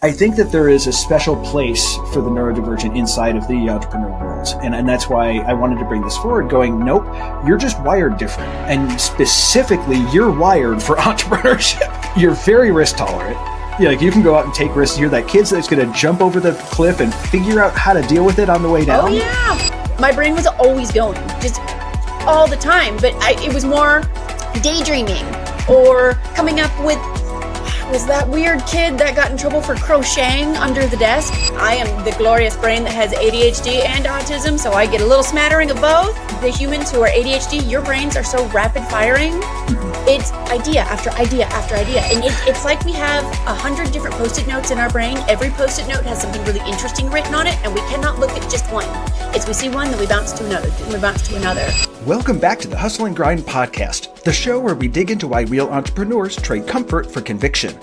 I think that there is a special place for the neurodivergent inside of the entrepreneur world. And that's why I wanted to bring this forward going, nope, you're just wired different. And specifically, you're wired for entrepreneurship. You're very risk tolerant. Like you can go out and take risks. You're that kid that's going to jump over the cliff and figure out how to deal with it on the way down. Oh yeah. My brain was always going, just all the time. But it was more daydreaming or coming up with, was that weird kid that got in trouble for crocheting under the desk? I am the glorious brain that has ADHD and autism, so I get a little smattering of both. The humans who are ADHD, your brains are so rapid firing. It's idea after idea after idea. And it's like we have 100 different Post-it notes in our brain. Every Post-it note has something really interesting written on it, and we cannot look at just one. It's we see one, then we bounce to another, then we bounce to another. Welcome back to the Hustle and Grind podcast, the show where we dig into why real entrepreneurs trade comfort for conviction.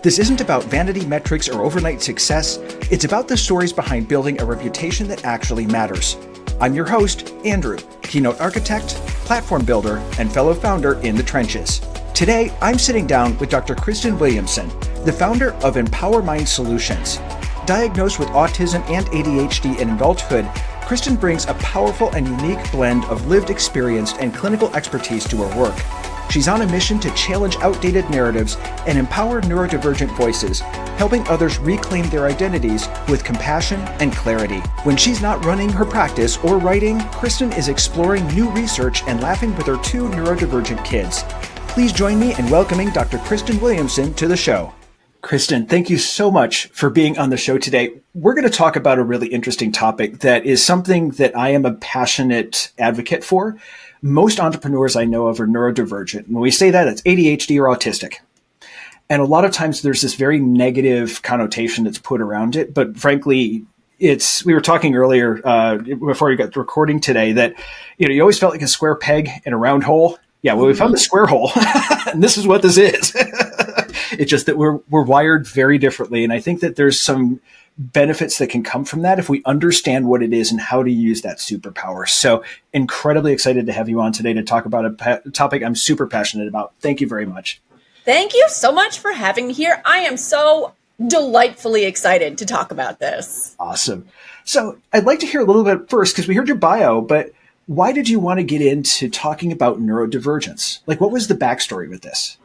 This isn't about vanity metrics or overnight success. It's about the stories behind building a reputation that actually matters. I'm your host, Andrew, keynote architect, platform builder, and fellow founder in the trenches. Today, I'm sitting down with Dr. Kristen Williamson, the founder of Empower Mind Solutions. Diagnosed with autism and ADHD in adulthood, Kristen brings a powerful and unique blend of lived experience and clinical expertise to her work. She's on a mission to challenge outdated narratives and empower neurodivergent voices, helping others reclaim their identities with compassion and clarity. When she's not running her practice or writing, Kristen is exploring new research and laughing with her two neurodivergent kids. Please join me in welcoming Dr. Kristen Williamson to the show. Kristen, thank you so much for being on the show today. We're going to talk about a really interesting topic that is something that I am a passionate advocate for. Most entrepreneurs I know of are neurodivergent. When we say that, it's ADHD or autistic. And a lot of times there's this very negative connotation that's put around it. But frankly, we were talking earlier before we got recording today that, you always felt like a square peg in a round hole. Yeah, well, we found the square hole, and this is what this is. It's just that we're wired very differently. And I think that there's some benefits that can come from that if we understand what it is and how to use that superpower. So incredibly excited to have you on today to talk about a topic I'm super passionate about. Thank you very much. Thank you so much for having me here. I am so delightfully excited to talk about this. Awesome. So I'd like to hear a little bit first, because we heard your bio, but why did you want to get into talking about neurodivergence? Like, what was the backstory with this?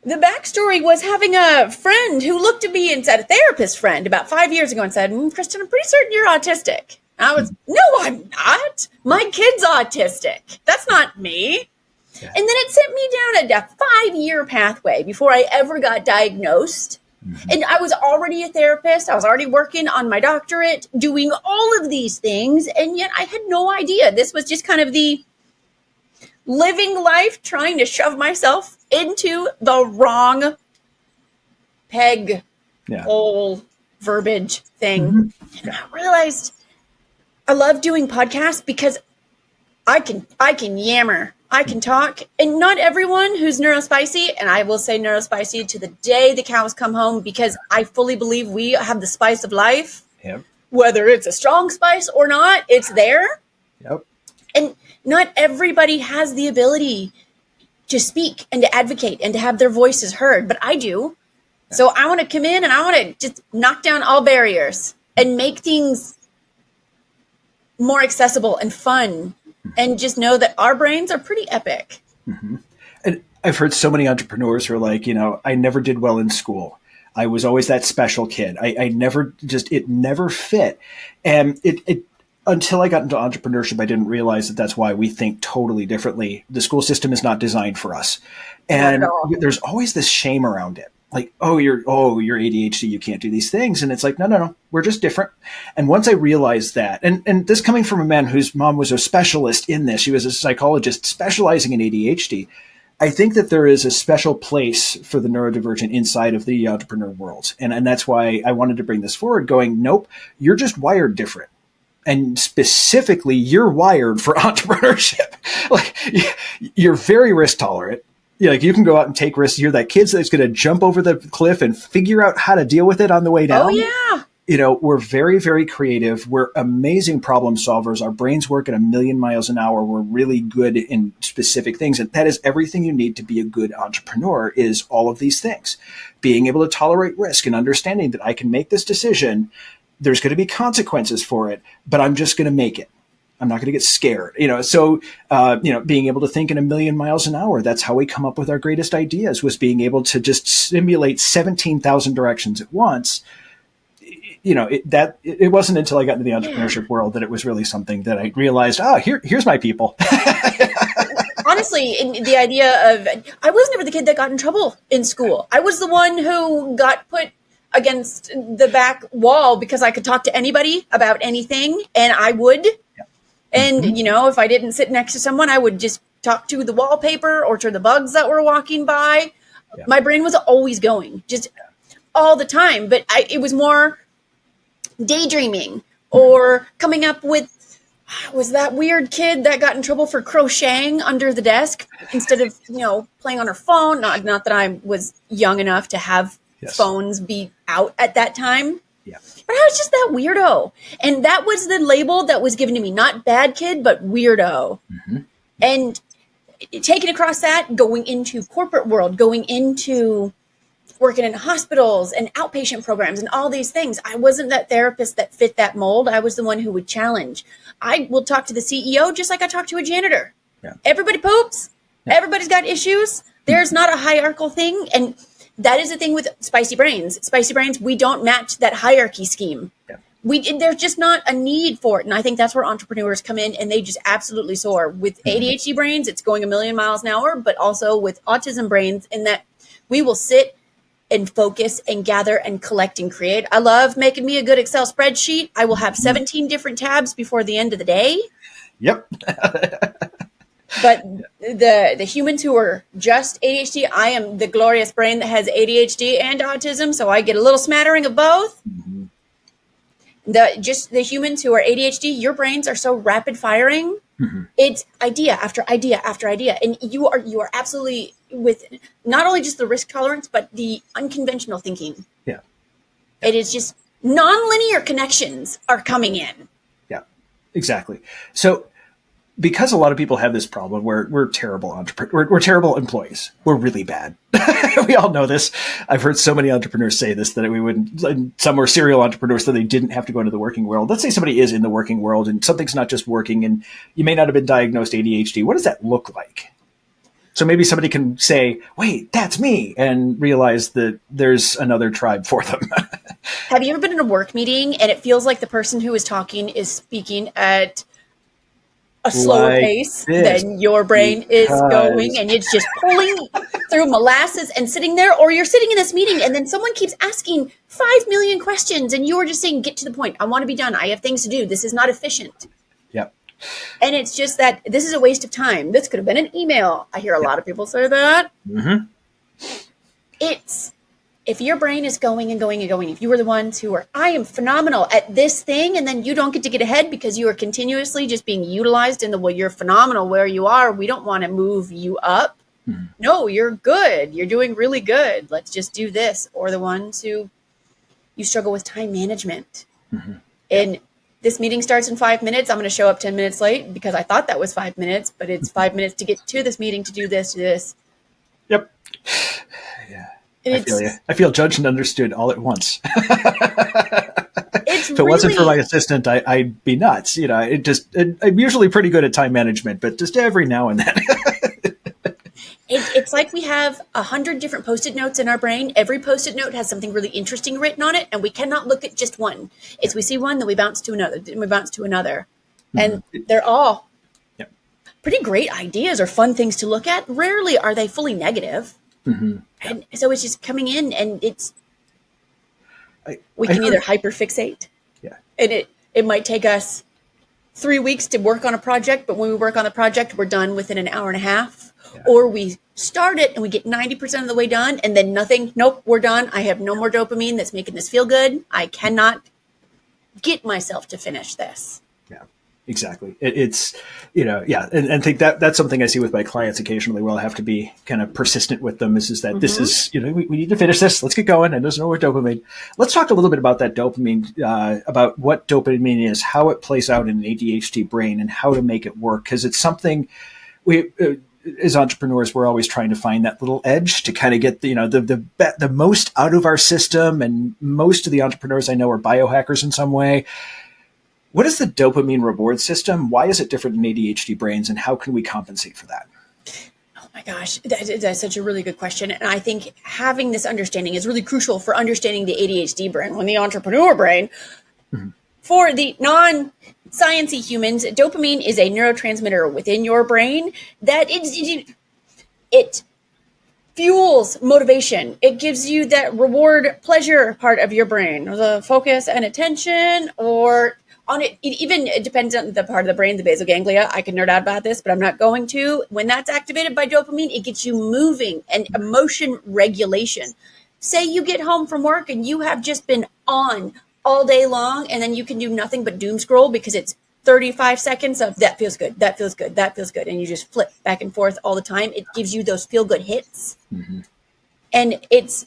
The backstory was having a friend who looked at me and said, a therapist friend about 5 years ago, and said, Kristen, I'm pretty certain you're autistic. And I was, no, I'm not. My kid's autistic. That's not me. Yeah. And then it sent me down a 5-year pathway before I ever got diagnosed. Mm-hmm. And I was already a therapist. I was already working on my doctorate, doing all of these things. And yet I had no idea. This was just kind of the living life, trying to shove myself into the wrong peg, hole, verbiage thing. Mm-hmm. And I realized I love doing podcasts because I can yammer, I can talk, and not everyone who's NeuroSpicy, and I will say NeuroSpicy to the day the cows come home, because I fully believe we have the spice of life. Yep. Whether it's a strong spice or not, it's there. Yep. And not everybody has the ability to speak and to advocate and to have their voices heard, but I do. Yeah. So I want to come in and I want to just knock down all barriers and make things more accessible and fun, and just know that our brains are pretty epic. Mm-hmm. And I've heard so many entrepreneurs who are like, I never did well in school. I was always that special kid. I never it never fit. And it until I got into entrepreneurship, I didn't realize that that's why we think totally differently. The school system is not designed for us. And there's always this shame around it. Like, you're ADHD, you can't do these things. And it's like, no, we're just different. And once I realized that, and this coming from a man whose mom was a specialist in this, she was a psychologist specializing in ADHD, I think that there is a special place for the neurodivergent inside of the entrepreneur world. And that's why I wanted to bring this forward going, nope, you're just wired different. And specifically, you're wired for entrepreneurship. Like, you're very risk tolerant. Like you can go out and take risks. You're that kid that's going to jump over the cliff and figure out how to deal with it on the way down. Oh, yeah. we're very, very creative. We're amazing problem solvers. Our brains work at 1,000,000 miles an hour. We're really good in specific things. And that is everything you need to be a good entrepreneur, is all of these things. Being able to tolerate risk and understanding that I can make this decision. There's going to be consequences for it, but I'm just going to make it. I'm not going to get scared, So, being able to think in 1,000,000 miles an hour, that's how we come up with our greatest ideas, was being able to just simulate 17,000 directions at once. It wasn't until I got into the entrepreneurship world that it was really something that I realized, here's my people. Honestly, in the idea of, I was never the kid that got in trouble in school. I was the one who got put against the back wall because I could talk to anybody about anything, and I would. Yeah. And, if I didn't sit next to someone, I would just talk to the wallpaper or to the bugs that were walking by. Yeah. My brain was always going, just all the time. But it was more daydreaming or coming up with, was that weird kid that got in trouble for crocheting under the desk instead of, playing on her phone. Not that I was young enough to have phones be out at that time. Yeah. But I was just that weirdo. And that was the label that was given to me. Not bad kid, but weirdo. Mm-hmm. And taking across that, going into corporate world, going into working in hospitals and outpatient programs and all these things. I wasn't that therapist that fit that mold. I was the one who would challenge. I will talk to the CEO just like I talk to a janitor. Yeah. Everybody poops. Yeah. Everybody's got issues. There's not a hierarchical thing. And that is the thing with Spicy Brains. Spicy Brains, we don't match that hierarchy scheme. Yeah. There's just not a need for it. And I think that's where entrepreneurs come in, and they just absolutely soar. With ADHD brains, it's going 1,000,000 miles an hour, but also with autism brains, in that we will sit and focus and gather and collect and create. I love making me a good Excel spreadsheet. I will have 17 different tabs before the end of the day. Yep. But the humans who are just ADHD, I am the glorious brain that has ADHD and autism, so I get a little smattering of both. Mm-hmm. The humans who are ADHD, your brains are so rapid firing. Mm-hmm. It's idea after idea after idea, and you are absolutely with not only just the risk tolerance, but the unconventional thinking. Yeah, it is just nonlinear connections are coming in. Yeah, exactly. So, because a lot of people have this problem, we're terrible entrepreneurs. We're terrible employees. We're really bad. We all know this. I've heard so many entrepreneurs say this, that we wouldn't. Some were serial entrepreneurs, so they didn't have to go into the working world. Let's say somebody is in the working world and something's not just working, and you may not have been diagnosed ADHD. What does that look like? So maybe somebody can say, "Wait, that's me," and realize that there's another tribe for them. Have you ever been in a work meeting and it feels like the person who is talking is speaking at a slower pace than your brain is going, and it's just pulling through molasses and sitting there? Or you're sitting in this meeting and then someone keeps asking 5 million questions and you're just saying, get to the point. I want to be done. I have things to do. This is not efficient. Yep. And it's just that this is a waste of time. This could have been an email. I hear a lot of people say that. Mm-hmm. It's, if your brain is going and going and going, if you were the ones who are, I am phenomenal at this thing, and then you don't get ahead because you are continuously just being utilized in the way you're phenomenal where you are, we don't want to move you up. Mm-hmm. No, you're good. You're doing really good. Let's just do this. Or the ones who you struggle with time management. Mm-hmm. And this meeting starts in 5 minutes. I'm going to show up 10 minutes late because I thought that was 5 minutes, but it's 5 minutes to get to this meeting, to do this, to this. Yep. Yeah. I feel you. I feel judged and understood all at once. If it wasn't for my assistant, I'd be nuts. I'm usually pretty good at time management, but just every now and then. It's like we have 100 different Post-it notes in our brain. Every Post-it note has something really interesting written on it, and we cannot look at just one. It's we see one, then we bounce to another, then we bounce to another. Mm-hmm. And they're all pretty great ideas or fun things to look at. Rarely are they fully negative. Mm-hmm. And so it's just coming in, and we can either hyperfixate, and it might take us 3 weeks to work on a project, but when we work on the project, we're done within an hour and a half, or we start it and we get 90% of the way done, and then nothing. Nope, we're done. I have no more dopamine that's making this feel good. I cannot get myself to finish this. Yeah. Exactly. It's, yeah. And think that's something I see with my clients occasionally where I'll have to be kind of persistent with them is that this is, we need to finish this. Let's get going. And there's no more dopamine. Let's talk a little bit about that dopamine, about what dopamine is, how it plays out in an ADHD brain and how to make it work. Because it's something as entrepreneurs, we're always trying to find that little edge to kind of get the most out of our system. And most of the entrepreneurs I know are biohackers in some way. What is the dopamine reward system? Why is it different in ADHD brains, and how can we compensate for that? Oh my gosh, that's such a really good question. And I think having this understanding is really crucial for understanding the ADHD brain. When the entrepreneur brain, for the non-sciencey humans, dopamine is a neurotransmitter within your brain that it fuels motivation. It gives you that reward pleasure part of your brain, the focus and attention, or on it even it depends on the part of the brain, the basal ganglia. I can nerd out about this, but I'm not going to. When that's activated by dopamine, it gets you moving and emotion regulation. Say you get home from work and you have just been on all day long, and then you can do nothing but doom scroll because it's 35 seconds of that feels good, that feels good, that feels good. And you just flip back and forth all the time. It gives you those feel good hits. And it's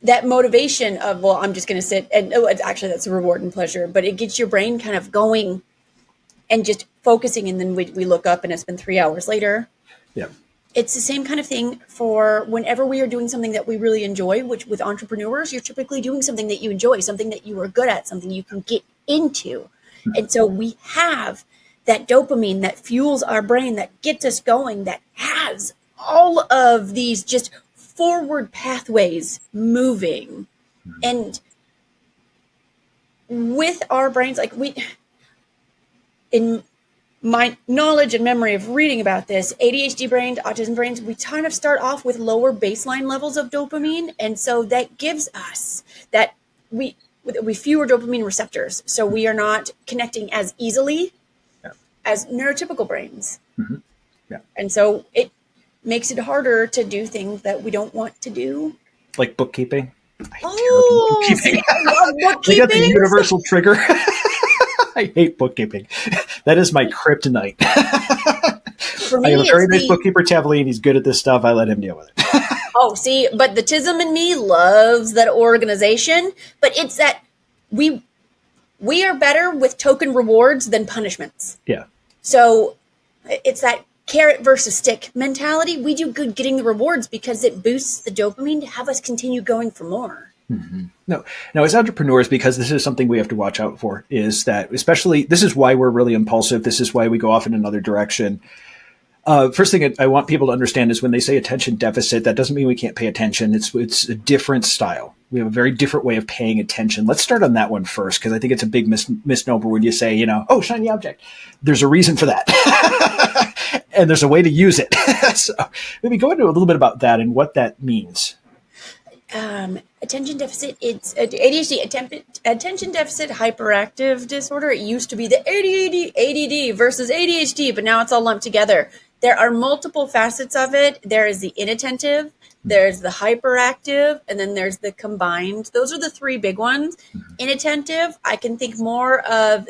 that motivation of, well, I'm just going to sit and that's a reward and pleasure, but it gets your brain kind of going and just focusing. And then we look up and it's been 3 hours later. Yeah. It's the same kind of thing for whenever we are doing something that we really enjoy, which with entrepreneurs, you're typically doing something that you enjoy, something that you are good at, something you can get into. And so we have that dopamine that fuels our brain, that gets us going, that has all of these just forward pathways moving. And with our brains, like in my knowledge and memory of reading about this, ADHD brains, autism brains, we kind of start off with lower baseline levels of dopamine. And so that gives us that we fewer dopamine receptors. So we are not connecting as easily as neurotypical brains. Yeah. And so it makes it harder to do things that we don't want to do. Like bookkeeping. Bookkeeping. I got the universal trigger. I hate bookkeeping. That is my kryptonite. For me, I have a very nice bookkeeper, Tavleen. He's good at this stuff. I let him deal with it. Oh, see, but the tism in me loves that organization, but it's that we are better with token rewards than punishments. Yeah. So it's that carrot versus stick mentality. We do good getting the rewards because it boosts the dopamine to have us continue going for more. No, as entrepreneurs, because this is something we have to watch out for, is that especially this is why we're really impulsive. This is why we go off in another direction. First thing I want people to understand is when they say attention deficit, that doesn't mean we can't pay attention. It's a different style. We have a very different way of paying attention. Let's start on that one first, because I think it's a big misnomer when you say, oh, shiny object. There's a reason for that. And there's a way to use it. So maybe go into a little bit about that and what that means. Attention deficit, it's ADHD, attention deficit hyperactive disorder. It used to be the ADD versus ADHD, but now it's all lumped together. There are multiple facets of it. There is the inattentive, there's the hyperactive, and then there's the combined. Those are the three big ones. Inattentive, I can think more of,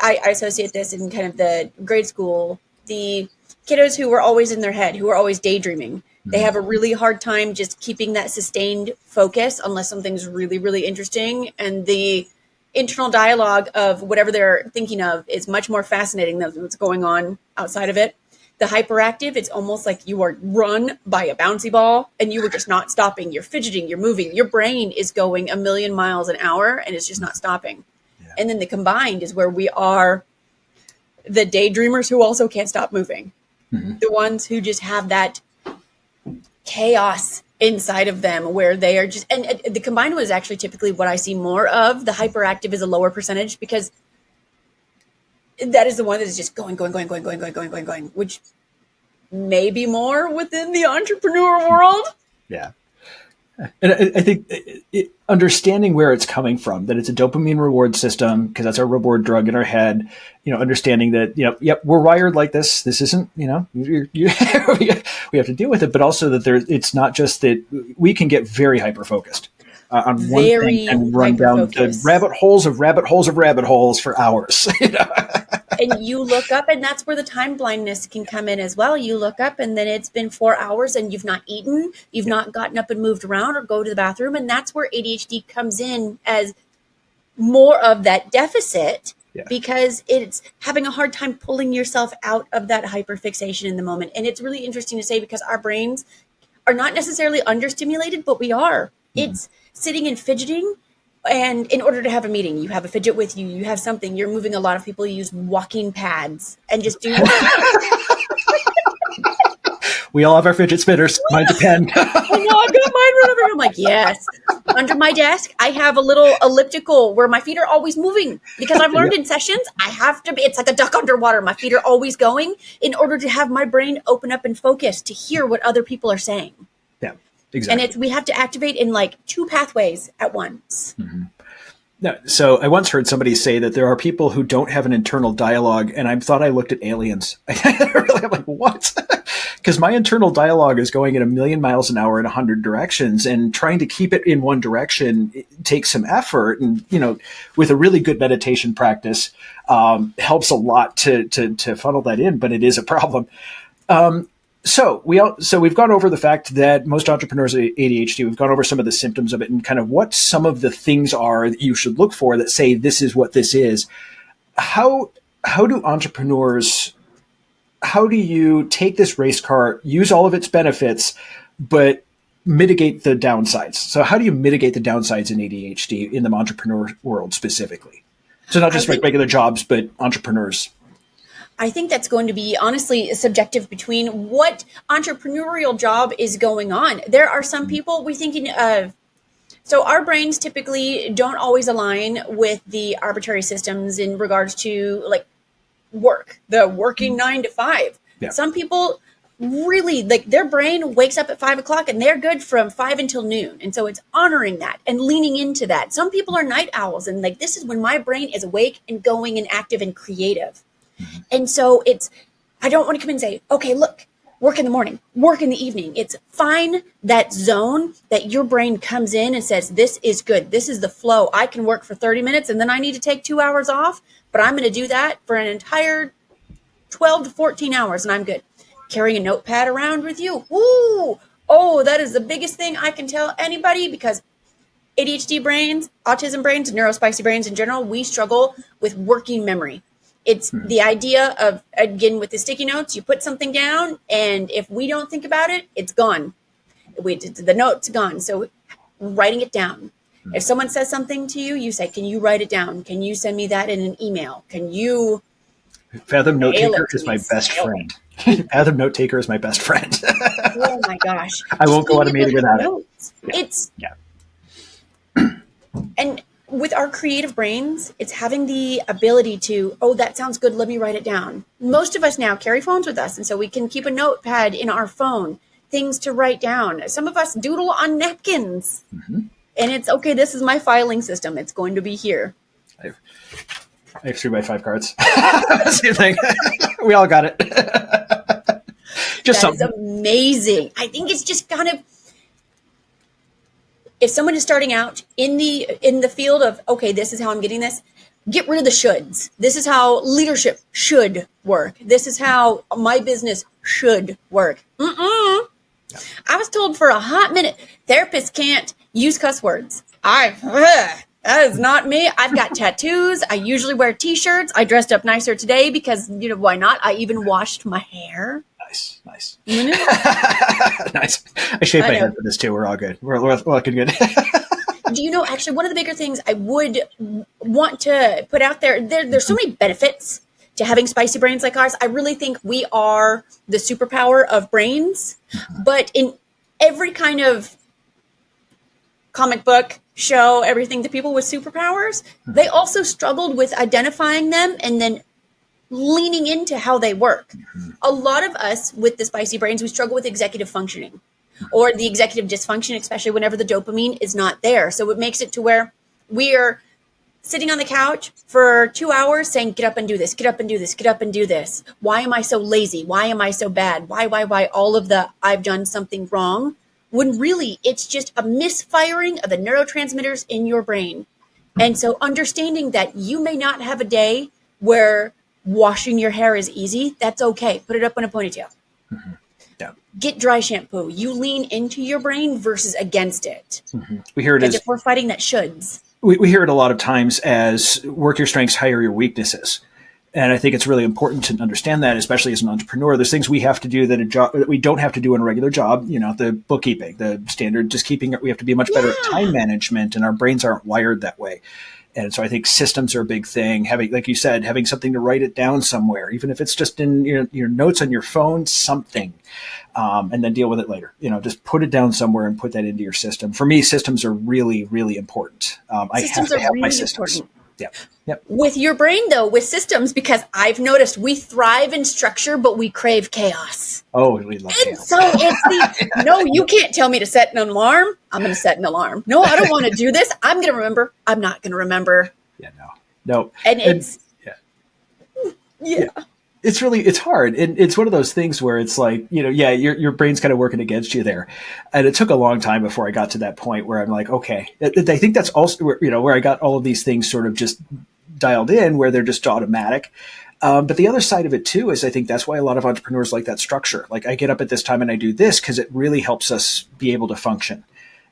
I associate this in kind of the grade school, the kiddos who were always in their head, who are always daydreaming. They have a really hard time just keeping that sustained focus unless something's really, really interesting. And the internal dialogue of whatever they're thinking of is much more fascinating than what's going on outside of it. The hyperactive, it's almost like you are run by a bouncy ball and you are just not stopping. You're fidgeting, you're moving. Your brain is going 1,000,000 miles an hour and it's just not stopping. Yeah. And then the combined is where we are the daydreamers who also can't stop moving. The ones who just have that chaos inside of them where they are just, and the combined one is actually typically what I see more of. The hyperactive is a lower percentage because that is the one that is just going, which may be more within the entrepreneur world. Yeah. And I think understanding where it's coming from, that it's a dopamine reward system, because that's our reward drug in our head, understanding that, yep, we're wired like this. This isn't, we have to deal with it, but also that it's not just that we can get very hyper-focused on one thing and run down the rabbit holes of rabbit holes of rabbit holes for hours. And you look up, and that's where the time blindness can come in as well. You look up, and then it's been 4 hours and you've not eaten, you've not gotten up and moved around or go to the bathroom. And that's where ADHD comes in as more of that deficit, because it's having a hard time pulling yourself out of that hyperfixation in the moment. And it's really interesting to say, because our brains are not necessarily understimulated, but we are. It's sitting and fidgeting. And in order to have a meeting, you have a fidget with you, you have something, you're moving. A lot of people use walking pads and just do We all have our fidget spinners. Mine depend. I know, I've got mine right over here. I'm like, yes. Under my desk, I have a little elliptical where my feet are always moving, because I've learned in sessions, I have to be, it's like a duck underwater. My feet are always going in order to have my brain open up and focus to hear what other people are saying. Yeah, exactly. And we have to activate in like 2 pathways at once. No, so I once heard somebody say that there are people who don't have an internal dialogue, and I thought I looked at aliens. Really, I'm like, what? Because my internal dialogue is going at 1,000,000 miles an hour in 100 directions, and trying to keep it in one direction takes some effort. And, with a really good meditation practice, helps a lot to funnel that in, but it is a problem. So we've gone over the fact that most entrepreneurs have ADHD. We've gone over some of the symptoms of it and kind of what some of the things are that you should look for that say this is what this is. How do entrepreneurs, how do you take this race car, use all of its benefits, but mitigate the downsides? So how do you mitigate the downsides in ADHD in the entrepreneur world specifically? So not just like regular jobs, but entrepreneurs. I think that's going to be honestly subjective between what entrepreneurial job is going on. There are some people we're thinking of. So our brains typically don't always align with the arbitrary systems in regards to like work, the working 9 to 5. Yeah. Some people really like their brain wakes up at 5 o'clock and they're good from 5 until noon. And so it's honoring that and leaning into that. Some people are night owls, and like, this is when my brain is awake and going and active and creative. And so I don't want to come in and say, okay, look, work in the morning, work in the evening. It's find that zone that your brain comes in and says, this is good. This is the flow. I can work for 30 minutes and then I need to take 2 hours off, but I'm going to do that for an entire 12 to 14 hours and I'm good. Carrying a notepad around with you. Ooh, oh, that is the biggest thing I can tell anybody, because ADHD brains, autism brains, and NeuroSpicy brains in general, we struggle with working memory. It's the idea of, again, with the sticky notes, you put something down, and if we don't think about it, it's gone. The note's gone. So writing it down. If someone says something to you, you say, can you write it down? Can you send me that in an email? Can you? Fathom Note Taker is my best friend. Fathom Note Taker is my best friend. Oh my gosh. I won't go on a meeting without it. Yeah. And with our creative brains, it's having the ability to, oh, that sounds good. Let me write it down. Most of us now carry phones with us. And so we can keep a notepad in our phone, things to write down. Some of us doodle on napkins. And it's, okay, this is my filing system. It's going to be here. I have 3x5 cards. Same thing. We all got it. Just That is amazing. I think it's just kind of, if someone is starting out in the field of, okay, this is how I'm getting this, get rid of the shoulds. This is how leadership should work. This is how my business should work. I was told for a hot minute, therapists can't use cuss words. That is not me. I've got tattoos. I usually wear t-shirts. I dressed up nicer today because, why not? I even washed my hair. Nice. Mm-hmm. Nice. I shaved my head for this too. We're all good. We're looking good. Do you know, actually, one of the bigger things I would want to put out there's so many benefits to having spicy brains like ours. I really think we are the superpower of brains, but in every kind of comic book, show, everything, the people with superpowers, they also struggled with identifying them and then leaning into how they work. A lot of us with the spicy brains, we struggle with executive functioning or the executive dysfunction, especially whenever the dopamine is not there. So it makes it to where we are sitting on the couch for 2 hours saying, get up and do this, get up and do this, get up and do this. Why am I so lazy? Why am I so bad? Why? All of the I've done something wrong, when really it's just a misfiring of the neurotransmitters in your brain. And so understanding that you may not have a day where washing your hair is easy. That's okay. Put it up in a ponytail. Mm-hmm. Yeah. Get dry shampoo. You lean into your brain versus against it. Mm-hmm. We hear it as if we're fighting that shoulds. We hear it a lot of times as work your strengths, hire your weaknesses. And I think it's really important to understand that, especially as an entrepreneur. There's things we have to do that we don't have to do in a regular job. The bookkeeping, the standard, just keeping it. We have to be much better at time management, and our brains aren't wired that way. And so I think systems are a big thing. Having, like you said, having something to write it down somewhere, even if it's just in your notes on your phone, something, and then deal with it later. Just put it down somewhere and put that into your system. For me, systems are really, really important. I have to have my systems. Important. Yep. With your brain, though, with systems, because I've noticed we thrive in structure, but we crave chaos. Oh, we love chaos. So it's no, you can't tell me to set an alarm. I'm going to set an alarm. No, I don't want to do this. I'm going to remember. I'm not going to remember. Yeah, no. And it's, yeah. It's hard. And it's one of those things where it's like, your brain's kind of working against you there. And it took a long time before I got to that point where I'm like, okay, I think that's also where I got all of these things sort of just dialed in, where they're just automatic. But the other side of it too is I think that's why a lot of entrepreneurs like that structure. Like, I get up at this time and I do this because it really helps us be able to function.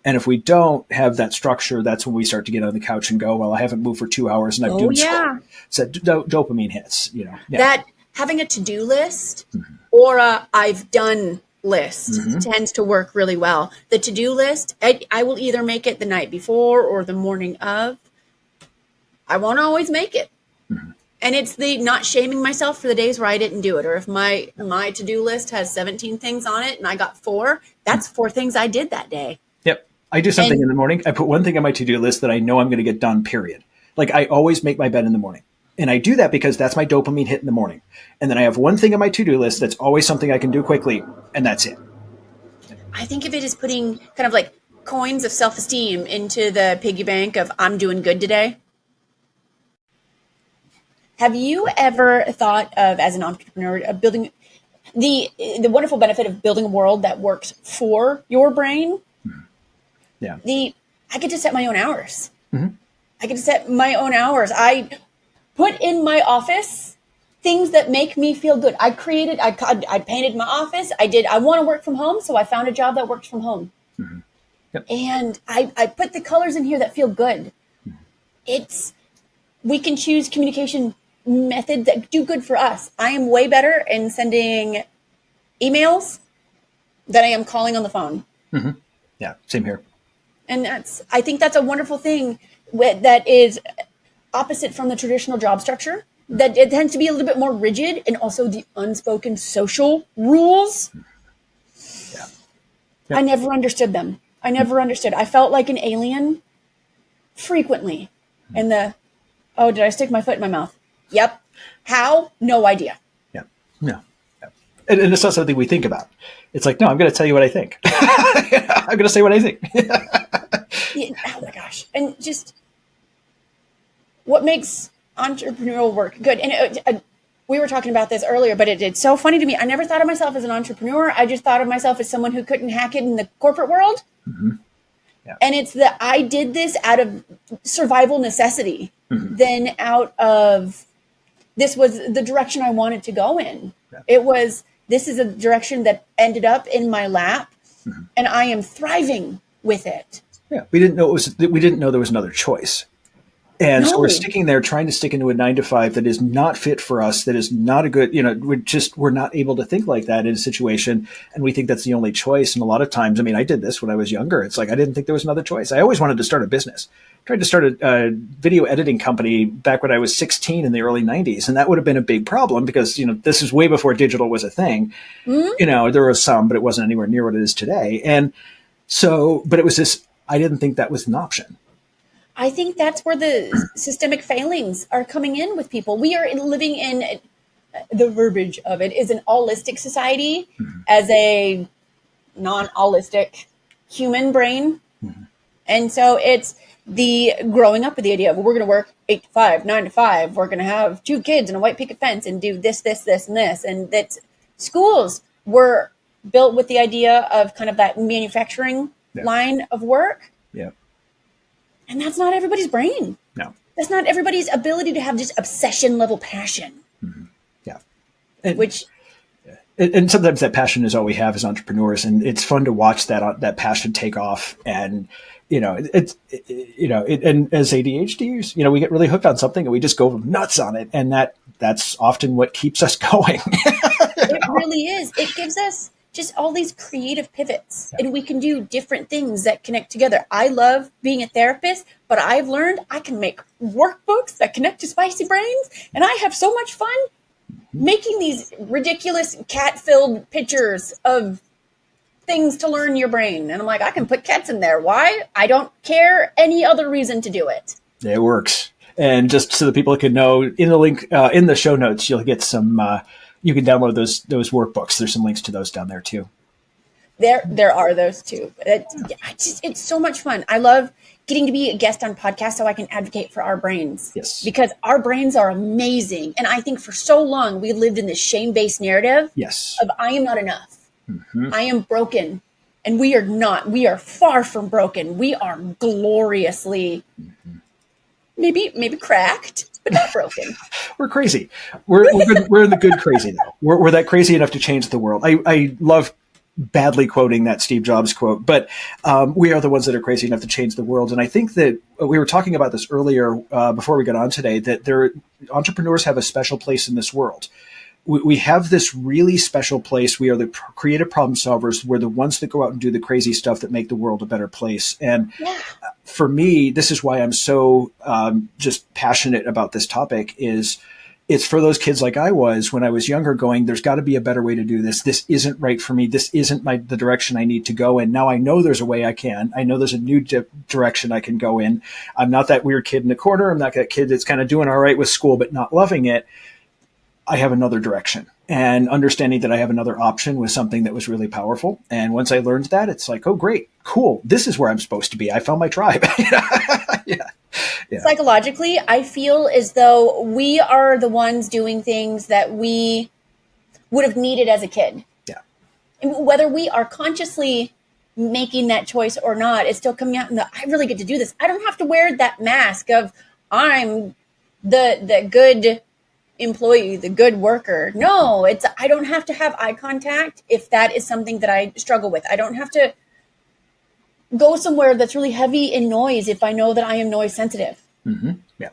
And if we don't have that structure, that's when we start to get on the couch and go, well, I haven't moved for 2 hours and I've doomed scrolled. So dopamine hits, That having a to-do list or a I've done list tends to work really well. The to-do list, I will either make it the night before or the morning of. I won't always make it. And it's the not shaming myself for the days where I didn't do it. Or if my to-do list has 17 things on it and I got 4, that's 4 things I did that day. Yep. I do something in the morning. I put one thing on my to-do list that I know I'm going to get done, period. Like, I always make my bed in the morning. And I do that because that's my dopamine hit in the morning. And then I have one thing on my to-do list that's always something I can do quickly, and that's it. I think of it as putting kind of like coins of self-esteem into the piggy bank of I'm doing good today. Have you ever thought of, as an entrepreneur, of building the wonderful benefit of building a world that works for your brain? Yeah. I get to set my own hours. I get to set my own hours. I put in my office things that make me feel good. I painted my office. I want to work from home, so I found a job that works from home. Yep. And I put the colors in here that feel good. We can choose communication methods that do good for us. I am way better in sending emails than I am calling on the phone. Yeah, same here. And I think that's a wonderful thing that is opposite from the traditional job structure, that it tends to be a little bit more rigid, and also the unspoken social rules. Yeah. I never understood them. I felt like an alien frequently. And did I stick my foot in my mouth? Yep. How? No idea. Yeah. No. Yeah. And it's not something we think about. It's like, no, I'm going to tell you what I think. I'm going to say what I think. Oh my gosh. And just what makes entrepreneurial work good. And we were talking about this earlier, but it's so funny to me. I never thought of myself as an entrepreneur. I just thought of myself as someone who couldn't hack it in the corporate world. Yeah. And it's that I did this out of survival necessity, then out of, this was the direction I wanted to go in. Yeah. This is a direction that ended up in my lap, and I am thriving with it. Yeah. We didn't know there was another choice. And so we're sticking there, trying to stick into a 9-to-5 that is not fit for us, that is not a good, we're not able to think like that in a situation. And we think that's the only choice. And a lot of times, I did this when I was younger. It's like, I didn't think there was another choice. I always wanted to start a business. Tried to start a video editing company back when I was 16 in the early 90s. And that would have been a big problem because, this is way before digital was a thing. There was some, but it wasn't anywhere near what it is today. And so, but it was this, I didn't think that was an option. I think that's where the systemic failings are coming in with people. We are living in, the verbiage of it is an allistic society as a non-allistic human brain. And so it's the growing up with the idea of, we're going to work 8 to 5, 9 to 5. We're going to have 2 kids and a white picket fence and do this, this, this, and this. And that schools were built with the idea of kind of that manufacturing line of work. Yeah. And that's not everybody's brain. No. That's not everybody's ability to have just obsession level passion. which. And sometimes that passion is all we have as entrepreneurs, and it's fun to watch that passion take off. And and as ADHDers, we get really hooked on something and we just go nuts on it, and that's often what keeps us going. It really is. It gives us just all these creative pivots, and we can do different things that connect together. I love being a therapist, but I've learned I can make workbooks that connect to spicy brains, and I have so much fun making these ridiculous cat-filled pictures of things to learn your brain. And I'm like, I can put cats in there. Why? I don't care any other reason to do it. It works. And just so that people can know, in the link in the show notes, you'll get some, you can download those workbooks. There's some links to those down there too. There are those too. It's so much fun. I love getting to be a guest on podcasts so I can advocate for our brains. Yes. Because our brains are amazing. And I think for so long we lived in this shame-based narrative of I am not enough. Mm-hmm. I am broken. And we are not. We are far from broken. We are gloriously maybe cracked, but not broken. We're crazy. We're in the good crazy though. We're that crazy enough to change the world. I love badly quoting that Steve Jobs quote, but we are the ones that are crazy enough to change the world. And I think that we were talking about this earlier before we got on today, that entrepreneurs have a special place in this world. We have this really special place. We are the creative problem solvers. We're the ones that go out and do the crazy stuff that make the world a better place. And for me, this is why I'm so just passionate about this topic is it's for those kids like I was when I was younger going, there's got to be a better way to do this. This isn't right for me. This isn't the direction I need to go in. Now I know there's a way I can. I know there's a new direction I can go in. I'm not that weird kid in the corner. I'm not that kid that's kind of doing all right with school but not loving it. I have another direction, and understanding that I have another option was something that was really powerful. And once I learned that, it's like, oh, great, cool. This is where I'm supposed to be. I found my tribe. Yeah. Psychologically, I feel as though we are the ones doing things that we would have needed as a kid. Yeah. And whether we are consciously making that choice or not, it's still coming out and I really get to do this. I don't have to wear that mask of I'm the good employee, the good worker. No, I don't have to have eye contact if that is something that I struggle with. I don't have to go somewhere that's really heavy in noise if I know that I am noise sensitive. Mm-hmm. Yeah.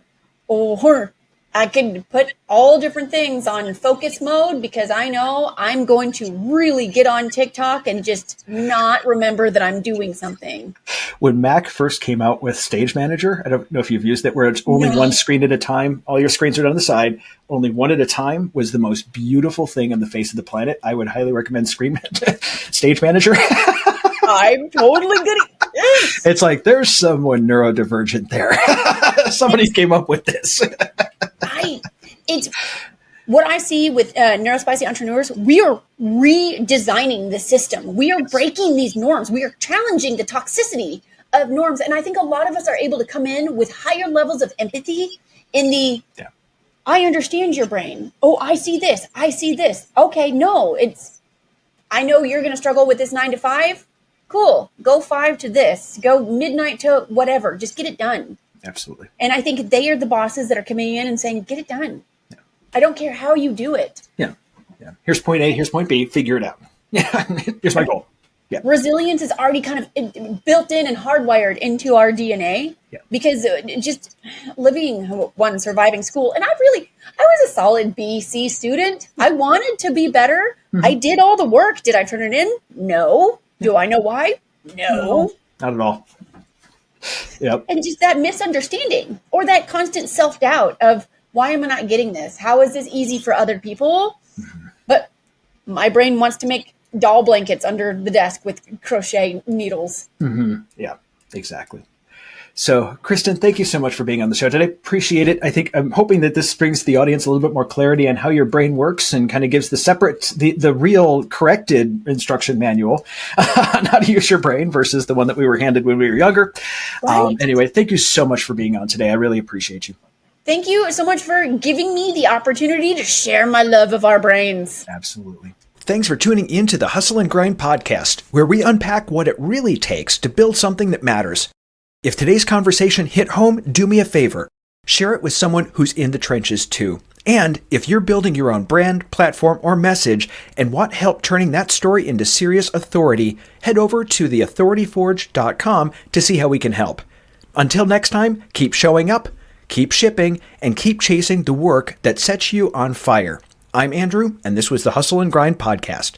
Or I can put all different things on focus mode because I know I'm going to really get on TikTok and just not remember that I'm doing something. When Mac first came out with Stage Manager, I don't know if you've used it, where it's only one screen at a time. All your screens are down the side. Only one at a time was the most beautiful thing on the face of the planet. I would highly recommend Stage Manager. I'm totally good at this. It's like there's someone neurodivergent there. Somebody came up with this. It's what I see with NeuroSpicy entrepreneurs. We are redesigning the system. We are breaking these norms. We are challenging the toxicity of norms. And I think a lot of us are able to come in with higher levels of empathy I understand your brain. Oh, I see this. I see this. Okay, no, I know you're going to struggle with this 9 to 5. Cool. Go 5 to this. Go midnight to whatever. Just get it done. Absolutely. And I think they are the bosses that are coming in and saying, get it done. Yeah. I don't care how you do it. Yeah. Here's point A. Here's point B. Figure it out. Yeah. Here's my goal. Yeah. Resilience is already kind of built in and hardwired into our DNA because just surviving school. And I was a solid B, C student. I wanted to be better. Mm-hmm. I did all the work. Did I turn it in? No. Do I know why? No. Not at all. Yep. And just that misunderstanding or that constant self-doubt of why am I not getting this? How is this easy for other people? Mm-hmm. But my brain wants to make doll blankets under the desk with crochet needles. Mm-hmm. Yeah, exactly. So, Kristen, thank you so much for being on the show today. Appreciate it. I'm hoping that this brings the audience a little bit more clarity on how your brain works and kind of gives the real corrected instruction manual on how to use your brain versus the one that we were handed when we were younger. Right. Anyway, thank you so much for being on today. I really appreciate you. Thank you so much for giving me the opportunity to share my love of our brains. Absolutely. Thanks for tuning in to the Hustle and Grind podcast, where we unpack what it really takes to build something that matters. If today's conversation hit home, do me a favor. Share it with someone who's in the trenches too. And if you're building your own brand, platform, or message and want help turning that story into serious authority, head over to theauthorityforge.com to see how we can help. Until next time, keep showing up, keep shipping, and keep chasing the work that sets you on fire. I'm Andrew, and this was the Hustle and Grind Podcast.